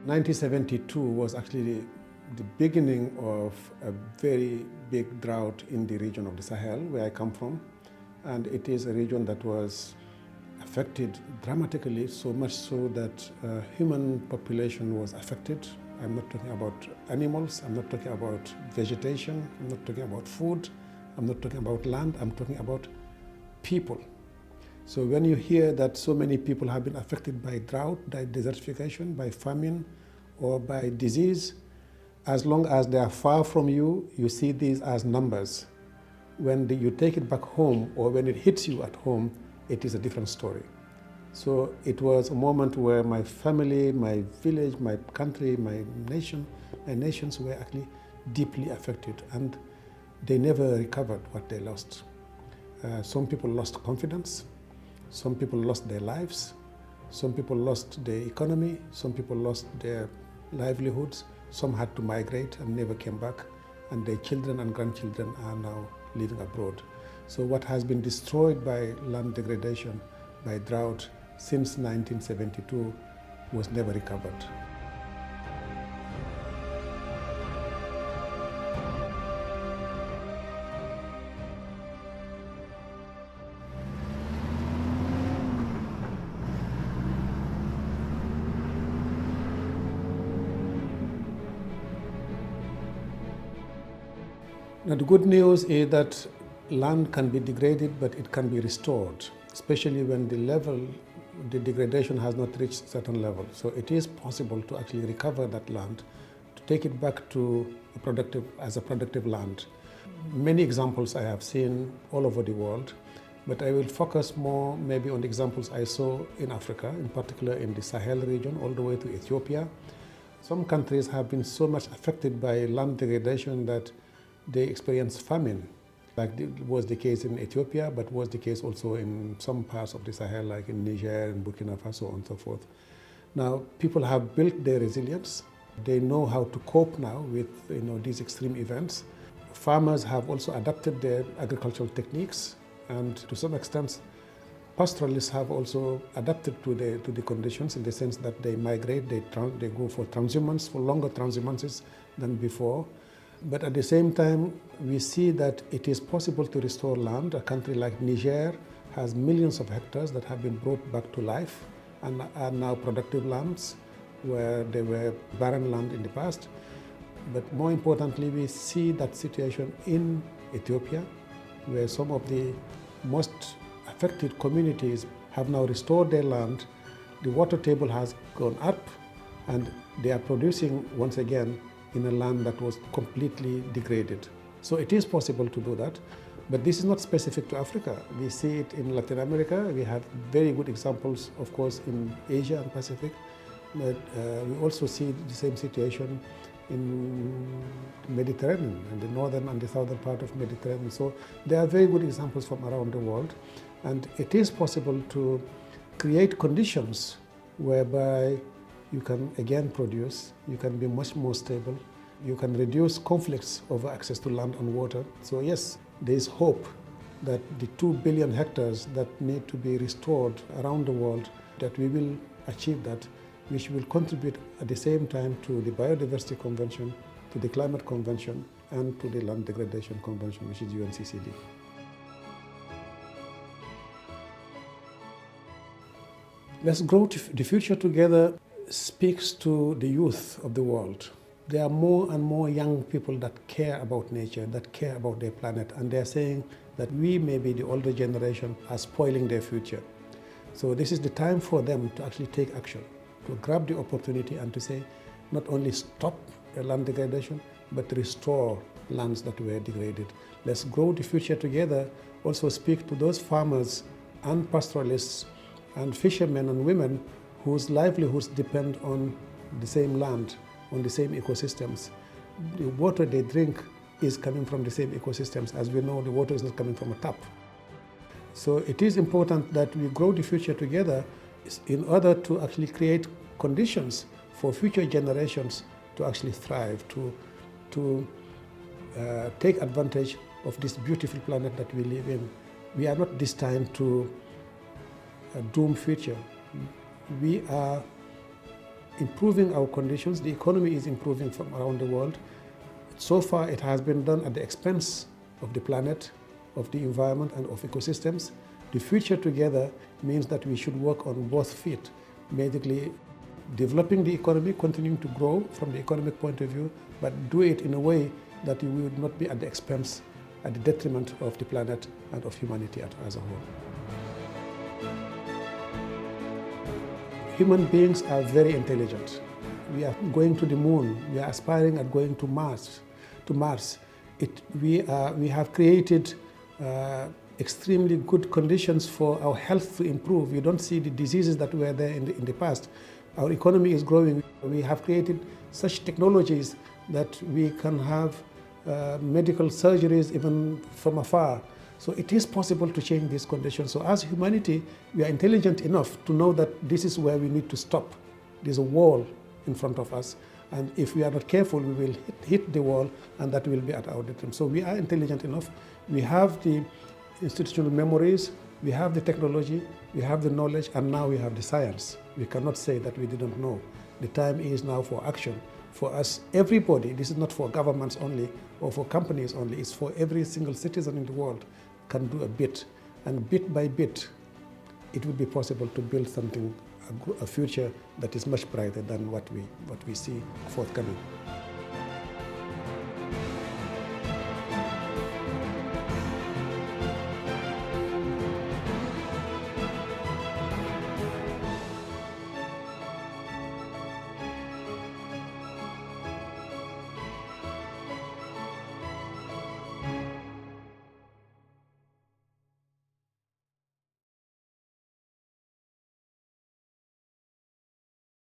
1972 was actually the beginning of a very big drought in the region of the Sahel, where I come from. And it is a region that was affected dramatically, so much so that human population was affected. I'm not talking about animals, I'm not talking about vegetation, I'm not talking about food, I'm not talking about land, I'm talking about people. So when you hear that so many people have been affected by drought, by desertification, by famine, or by disease, as long as they are far from you, you see these as numbers. When you take it back home, or when it hits you at home, it is a different story. So it was a moment where my family, my village, my country, my nations were actually deeply affected, and they never recovered what they lost. Some people lost confidence, some people lost their lives, some people lost their economy, some people lost their livelihoods, some had to migrate and never came back, and their children and grandchildren are now living abroad. So what has been destroyed by land degradation, by drought, since 1972 was never recovered. Now, the good news is that land can be degraded, but it can be restored, especially when the degradation has not reached a certain level. So it is possible to actually recover that land, to take it back to as a productive land. Many examples I have seen all over the world, but I will focus more maybe on the examples I saw in Africa, in particular in the Sahel region, all the way to Ethiopia. Some countries have been so much affected by land degradation that they experience famine, like it was the case in Ethiopia, but was the case also in some parts of the Sahel, like in Niger and Burkina Faso and so forth. Now, people have built their resilience. They know how to cope now with these extreme events. Farmers have also adapted their agricultural techniques, and to some extent, pastoralists have also adapted to the conditions, in the sense that they migrate, they go for transhumance, for longer transhumances than before. But at the same time, we see that it is possible to restore land. A country like Niger has millions of hectares that have been brought back to life and are now productive lands where they were barren land in the past. But more importantly, we see that situation in Ethiopia, where some of the most affected communities have now restored their land. The water table has gone up, and they are producing once again in a land that was completely degraded. So it is possible to do that, but this is not specific to Africa. We see it in Latin America. We have very good examples, of course, in Asia and Pacific, but we also see the same situation in the Mediterranean, in the northern and the southern part of Mediterranean. So there are very good examples from around the world, and it is possible to create conditions whereby you can again produce, you can be much more stable, you can reduce conflicts over access to land and water. So yes, there is hope that the 2 billion hectares that need to be restored around the world, that we will achieve that, which will contribute at the same time to the Biodiversity Convention, to the Climate Convention, and to the Land Degradation Convention, which is UNCCD. Let's Grow the Future Together speaks to the youth of the world. There are more and more young people that care about nature, that care about their planet, and they're saying that we, maybe the older generation, are spoiling their future. So this is the time for them to actually take action, to grab the opportunity and to say, not only stop land degradation, but restore lands that were degraded. Let's Grow the Future Together also speak to those farmers and pastoralists and fishermen and women whose livelihoods depend on the same land, on the same ecosystems. The water they drink is coming from the same ecosystems. As we know, the water is not coming from a tap. So it is important that we grow the future together in order to actually create conditions for future generations to actually thrive, to take advantage of this beautiful planet that we live in. We are not destined to a doomed future. We are improving our conditions. The economy is improving from around the world. So far, it has been done at the expense of the planet, of the environment, and of ecosystems. The future together means that we should work on both feet, basically developing the economy, continuing to grow from the economic point of view, but do it in a way that we would not be at the expense, at the detriment of the planet and of humanity as a whole. Human beings are very intelligent. We are going to the moon. We are aspiring at going to Mars. We have created extremely good conditions for our health to improve. We don't see the diseases that were there in the past. Our economy is growing. We have created such technologies that we can have medical surgeries even from afar. So it is possible to change these conditions. So as humanity, we are intelligent enough to know that this is where we need to stop. There's a wall in front of us. And if we are not careful, we will hit the wall, and that will be at our detriment. So we are intelligent enough. We have the institutional memories, we have the technology, we have the knowledge, and now we have the science. We cannot say that we didn't know. The time is now for action. For us, everybody, this is not for governments only or for companies only, it's for every single citizen in the world can do a bit. And bit by bit, it would be possible to build something, a future that is much brighter than what we see forthcoming.